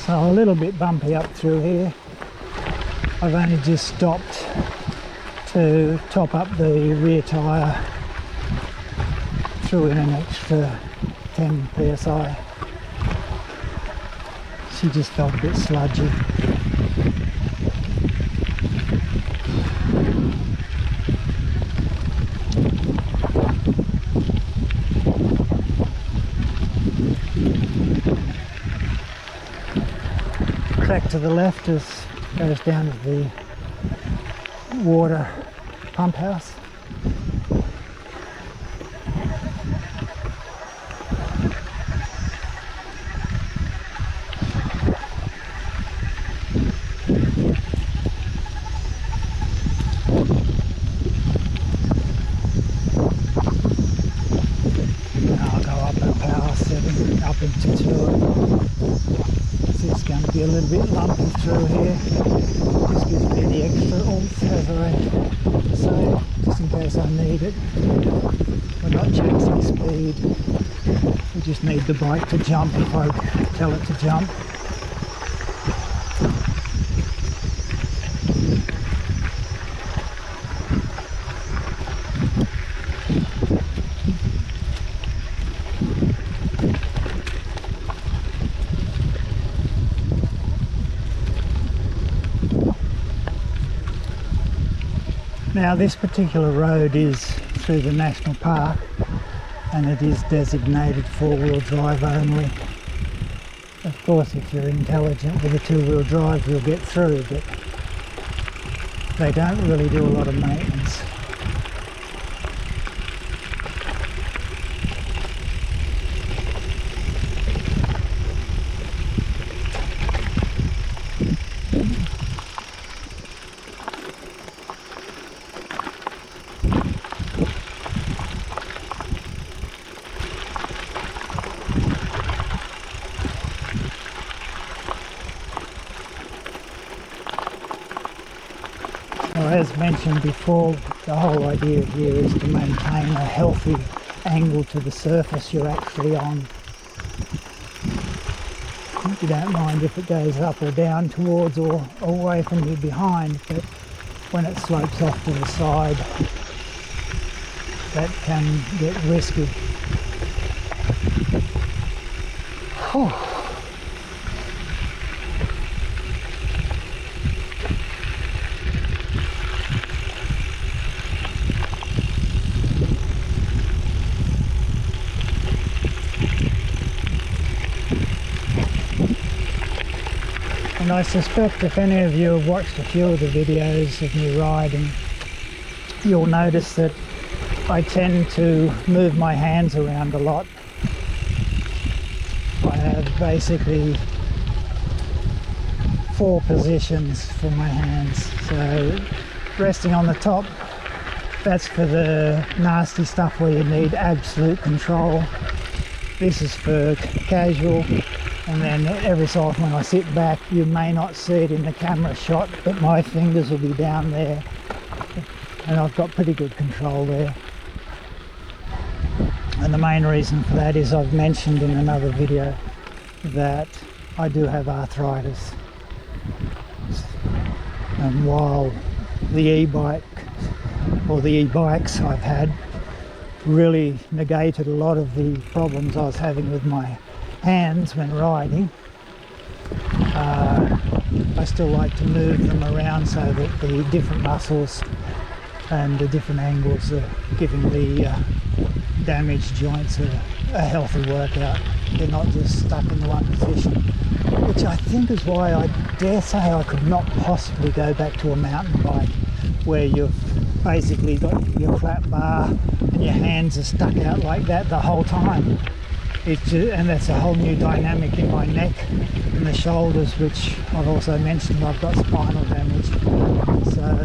So a little bit bumpy up through here. I've only just stopped to top up the rear tyre, threw in an extra 10 psi. She just felt a bit sludgy. Track to the left goes down to the water pump house. I'll go up at power 7, up into 2. It's going to be a little bit lumpy through here. This gives me the extra oomph, as I say, just in case I need it. We're not chasing speed. We just need the bike to jump if I tell it to jump. Now this particular road is through the national park and it is designated 4-wheel drive only. Of course if you're intelligent with a 2-wheel drive you'll get through, but they don't really do a lot of maintenance. As mentioned before, the whole idea here is to maintain a healthy angle to the surface you're actually on. You don't mind if it goes up or down towards or away from you behind, but when it slopes off to the side, that can get risky. Whew. And I suspect if any of you have watched a few of the videos of me riding, you'll notice that I tend to move my hands around a lot. I have basically 4 positions for my hands. So resting on the top, that's for the nasty stuff where you need absolute control. This is for casual. And then every so often when I sit back, you may not see it in the camera shot, but my fingers will be down there. And I've got pretty good control there. And the main reason for that is I've mentioned in another video that I do have arthritis. And while the e-bike, or the e-bikes I've had, really negated a lot of the problems I was having with my hands when riding, I still like to move them around so that the different muscles and the different angles are giving the damaged joints a healthy workout. They're not just stuck in one position, which I think is why I dare say I could not possibly go back to a mountain bike where you've basically got your flat bar and your hands are stuck out like that the whole time. And that's a whole new dynamic in my neck and the shoulders, which I've also mentioned I've got spinal damage. So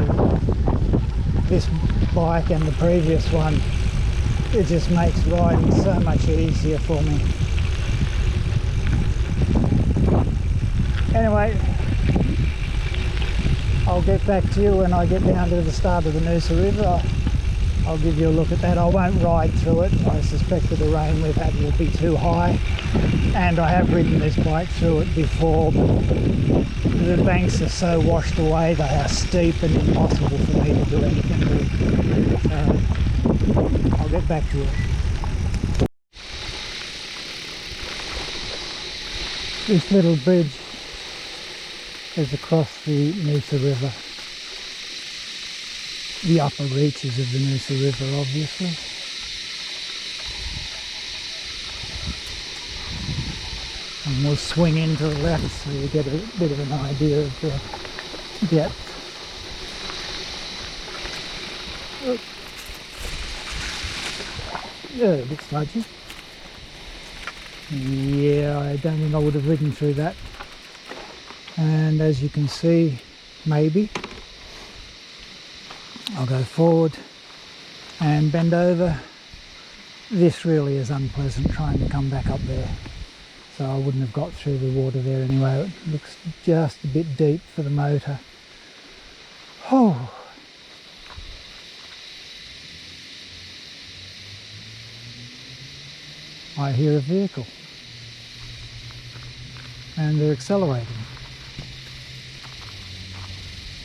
this bike and the previous one, it just makes riding so much easier for me. Anyway, I'll get back to you when I get down to the start of the Noosa River. I'll give you a look at that. I won't ride through it. I suspect that the rain we've had will be too high. and I have ridden this bike through it before, but the banks are so washed away, they are steep and impossible for me to do anything with. So I'll get back to you. This little bridge is across the Noosa River, the upper reaches of the Noosa River, obviously. And we'll swing into the left so you get a bit of an idea of the depth. Oh. Yeah, a bit sludgy. Yeah, I don't think I would have ridden through that. And as you can see, maybe I'll go forward and bend over. This really is unpleasant trying to come back up there. So I wouldn't have got through the water there anyway. It looks just a bit deep for the motor. Oh. I hear a vehicle. And they're accelerating.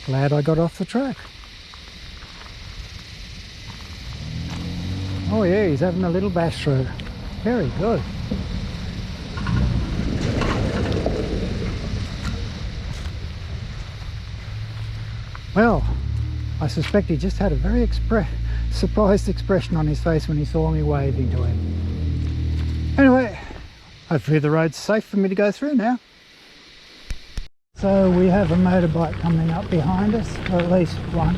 Glad I got off the track. Oh yeah, he's having a little bash through. Very good. Well, I suspect he just had a very surprised expression on his face when he saw me waving to him. Anyway, hopefully the road's safe for me to go through now. So we have a motorbike coming up behind us, or at least one.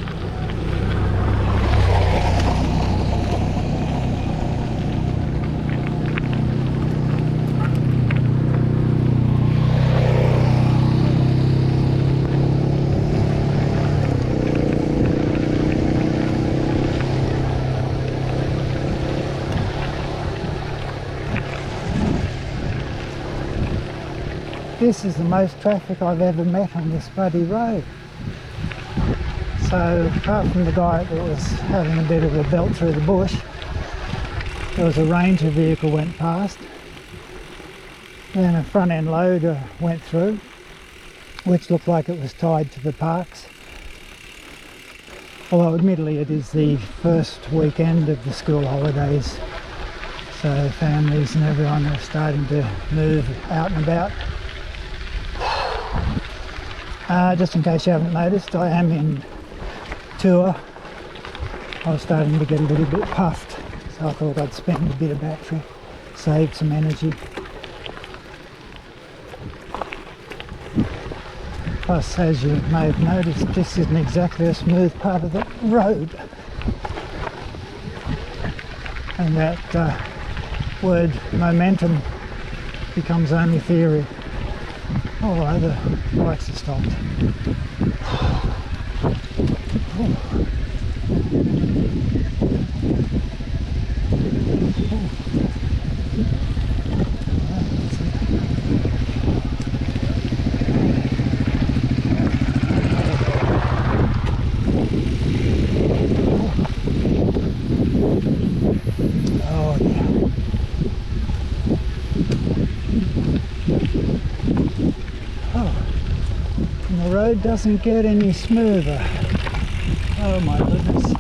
This is the most traffic I've ever met on this bloody road. So apart from the guy that was having a bit of a belt through the bush, there was a Ranger vehicle went past, then a front end loader went through, which looked like it was tied to the parks. Although admittedly it is the first weekend of the school holidays, so families and everyone are starting to move out and about. Just in case you haven't noticed, I am in tour. I was starting to get a little bit puffed, so I thought I'd spend a bit of battery, save some energy. Plus, as you may have noticed, this isn't exactly a smooth part of the road. And that word momentum becomes only theory. Oh, the bikes have stopped. Oh, yeah. The road doesn't get any smoother. Oh my goodness.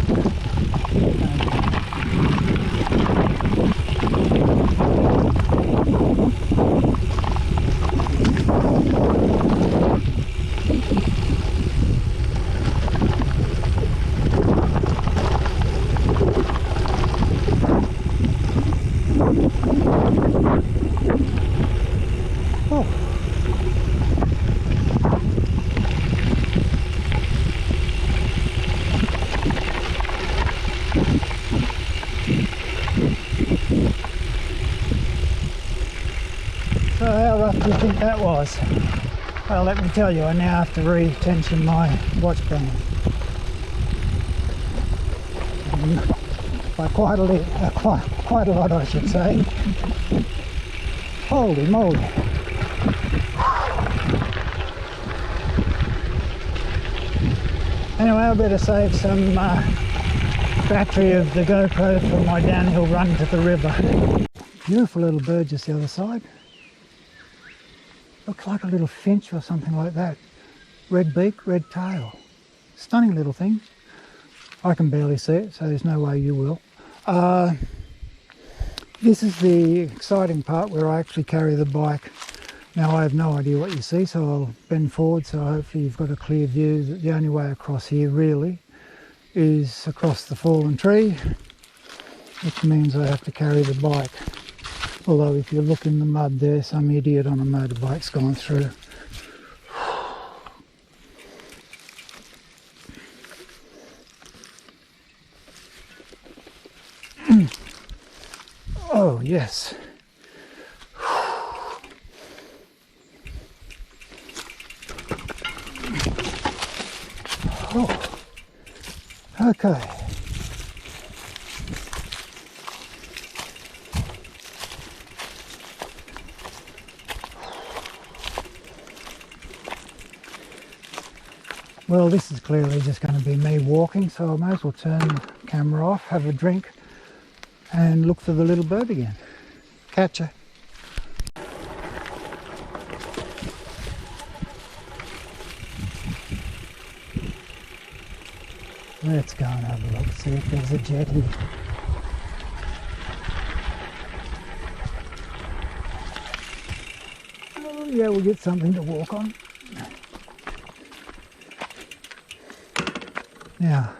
Oh. So how rough do you think that was? Well, let me tell you, I now have to re-tension my watch band. By quite a lot, I should say. Holy moly! Anyway, I better save some battery of the GoPro for my downhill run to the river. Beautiful little bird just the other side. Looks like a little finch or something like that. Red beak, red tail. Stunning little thing. I can barely see it, so there's no way you will. This is the exciting part where I actually carry the bike. Now I have no idea what you see, so I'll bend forward so hopefully you've got a clear view. The only way across here really is across the fallen tree, which means I have to carry the bike. Although if you look in the mud there, some idiot on a motorbike's gone through. Oh yes. Oh, okay. Well, this is clearly just going to be me walking, so I may as well turn the camera off, have a drink, and look for the little bird again. Catch her. Let's go and have a look, see if there's a jetty. Oh yeah, we'll get something to walk on. Now,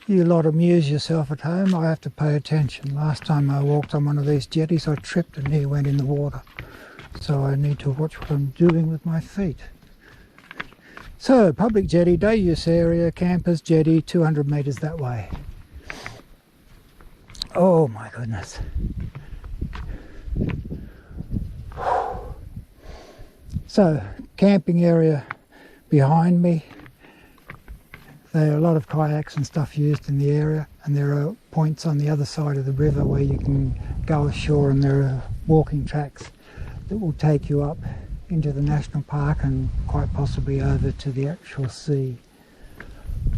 you lot amuse yourself at home, I have to pay attention. Last time I walked on one of these jetties I tripped and nearly went in the water. So I need to watch what I'm doing with my feet. So, public jetty, day use area, campers jetty, 200 metres that way. Oh my goodness. So, camping area behind me. There are a lot of kayaks and stuff used in the area, and there are points on the other side of the river where you can go ashore, and there are walking tracks that will take you up into the national park and quite possibly over to the actual sea.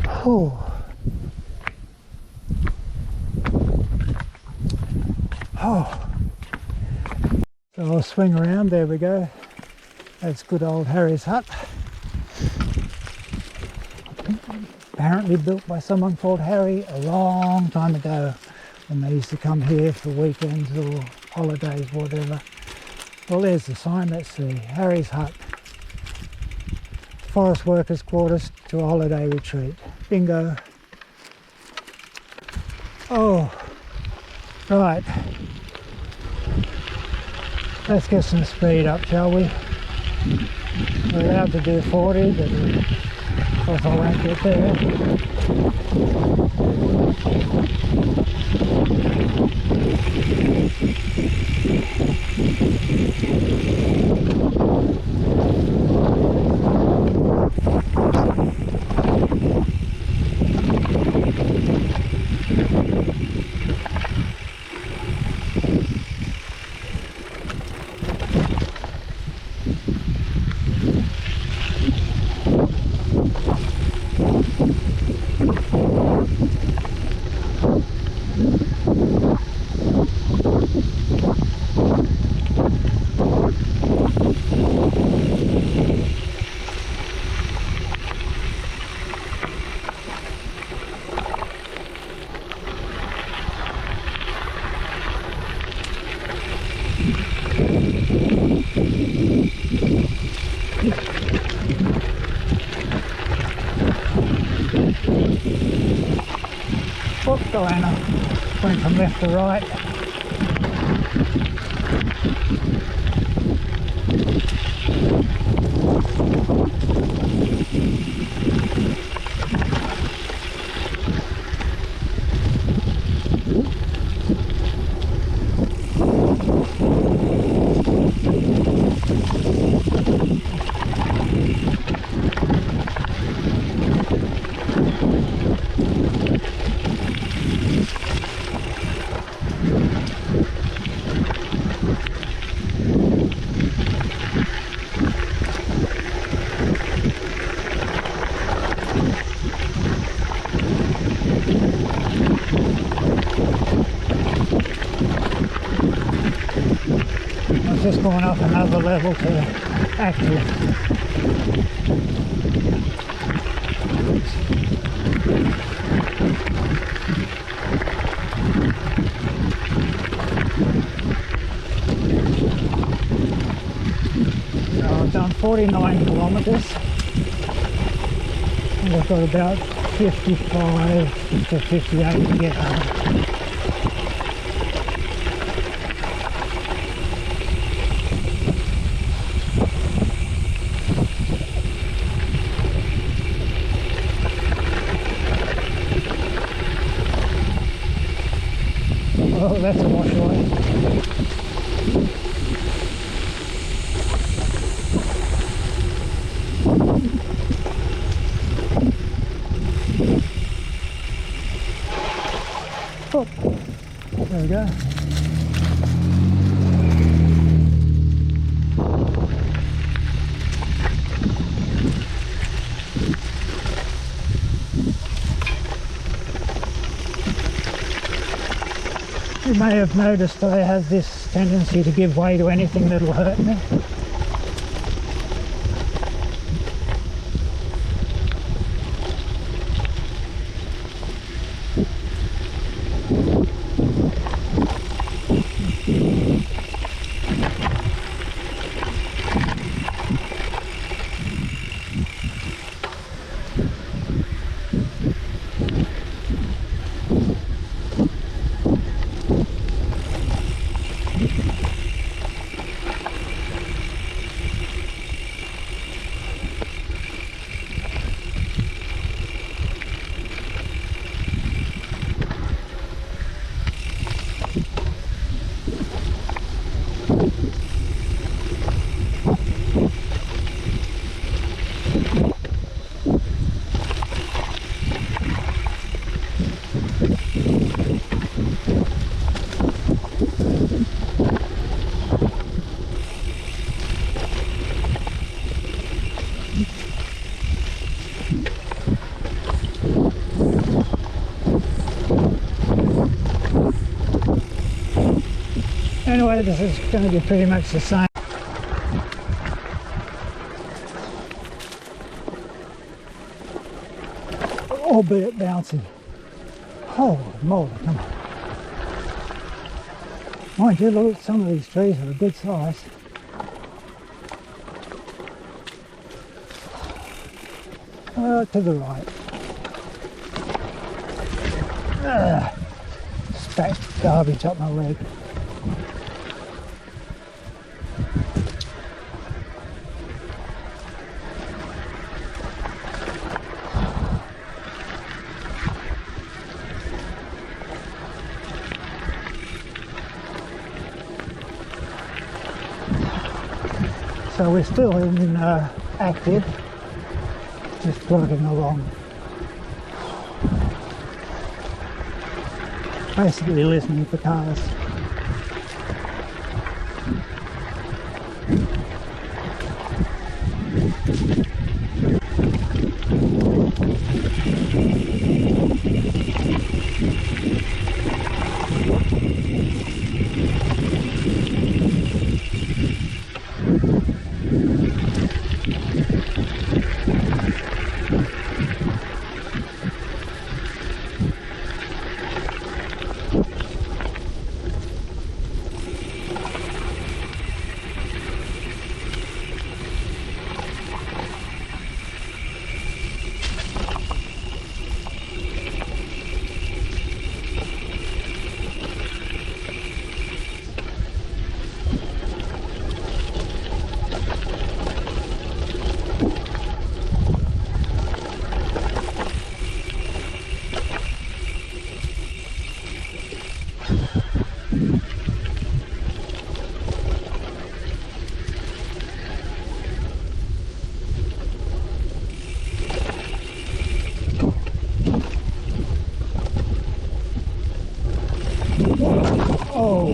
Oh. Oh. So I'll swing around, there we go. That's good old Harry's hut. Apparently built by someone called Harry a long time ago when they used to come here for weekends or holidays, whatever. Well, there's the sign, let's see, Harry's hut. Forest workers' quarters to a holiday retreat. Bingo. Oh, right. Let's get some speed up, shall we? We're allowed to do 40, but of course I won't get there. Whoops, Diana, went from left to right. gone up another level to active. So I've done 49 kilometres and I've got about 55 to 58 to get home. Oh, that's a wash away. Oh, there we go. You may have noticed I have this tendency to give way to anything that'll hurt me. Anyway, this is going to be pretty much the same. Albeit bouncy. Holy moly, come on. Mind you, look, some of these trees are a good size. To the right. Spat garbage up my leg. So we're still in active, just plodding along. Basically listening for cars. Oh,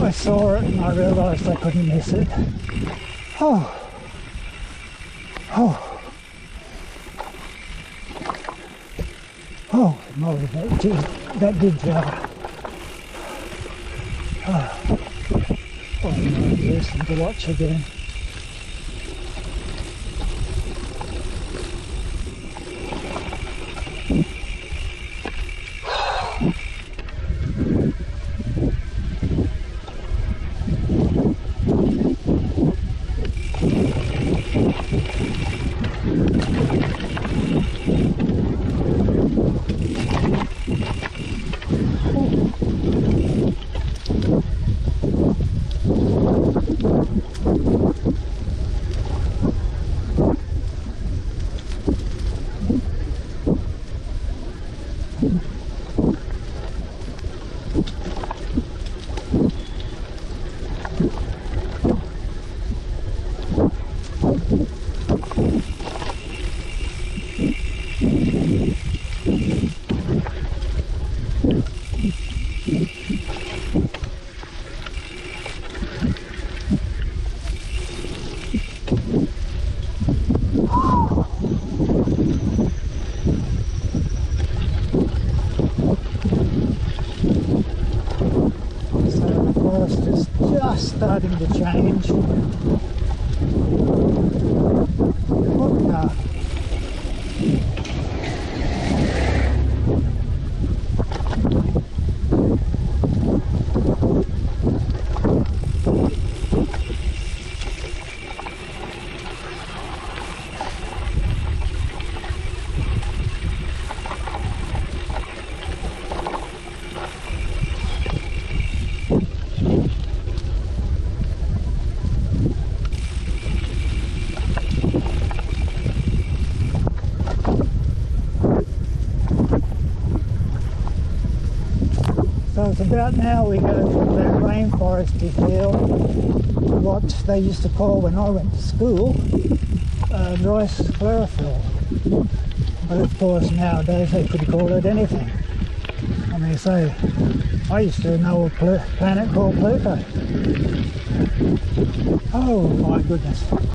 I saw it and I realised I couldn't miss it. Oh, oh, oh, moly, that did jar. Oh. interesting to watch again. Starting to change. Oh, no. So it's about now we go from that rainforesty feel to what they used to call, when I went to school, rice chlorophyll. But of course nowadays they could call it anything. I mean, say, I used to know a planet called Pluto. Oh my goodness.